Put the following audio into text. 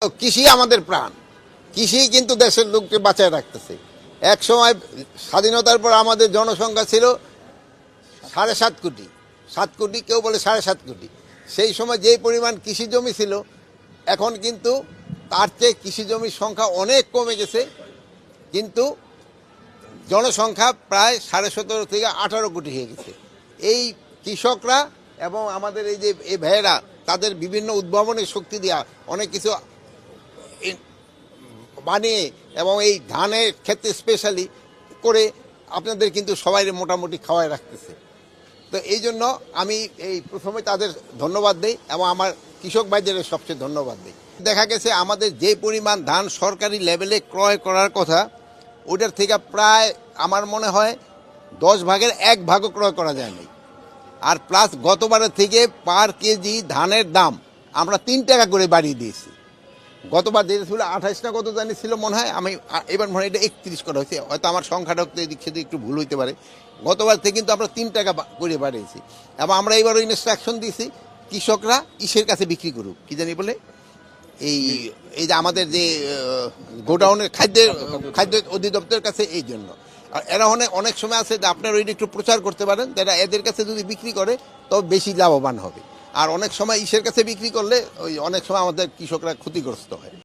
কৃষি আমাদের প্রাণ, কৃষি কিন্তু দেশের লোককে বাঁচায় রাখতেছে। এক সময় স্বাধীনতার পর আমাদের জনসংখ্যা ছিল 7.5 কোটি, 7 কোটি, কেউ বলে 7.5 কোটি। সেই সময় যেই পরিমাণ কৃষি জমি ছিল, এখন কিন্তু তার চেয়ে কৃষি জমির সংখ্যা অনেক কমে গেছে, কিন্তু জনসংখ্যা প্রায় 17.5 থেকে 18 কোটি হয়ে গেছে। এই কৃষকরা এবং আমাদের এই যে এই ভাইয়েরা তাদের বিভিন্ন উদ্ভাবনের শক্তি দেওয়া অনেক কিছু বানিয়ে এবং এই ধানের ক্ষেত্রে স্পেশালি করে আপনাদের কিন্তু সবাই মোটামুটি খাওয়ায় রাখতেছে। তো এই জন্য আমি এই প্রথমে তাদের ধন্যবাদ দিই এবং আমার কৃষক ভাইদের সবচেয়ে ধন্যবাদ দিই। দেখা গেছে আমাদের যে পরিমাণ ধান সরকারি লেভেলে ক্রয় করার কথা, ওটার থেকে প্রায় আমার মনে হয় 10 ভাগের 1 ভাগও ক্রয় করা যায়নি। আর প্লাস গতবারের থেকে পার কেজি ধানের দাম আমরা 3 টাকা করে বাড়িয়ে দিয়েছি। গতবার যেটা ছিল 28 না কত জানি ছিল মনে হয়, আমি এবার মনে হয় এটা 31 করা হয়েছে, হয়তো আমার সংখ্যাটা এদিক সেদিক একটু ভুল হইতে পারে। গতবার থেকে কিন্তু আমরা 3 টাকা করে বাড়িয়েছি এবং আমরা এবারও ইনস্ট্রাকশন দিয়েছি কৃষকরা ইসের কাছে বিক্রি করুক, কি জানি বলে এই যে আমাদের যে গোডাউনের খাদ্য অধিদপ্তরের কাছে। এই জন্য আর এরা অনেক সময় আছে যে আপনারা ওইটা একটু প্রচার করতে পারেন, যারা এদের কাছে যদি বিক্রি করে তবে বেশি লাভবান হবে। আর অনেক সময় ইসের কাছে বিক্রি করলে ওই অনেক সময় আমাদের কৃষকরা ক্ষতিগ্রস্ত হয়।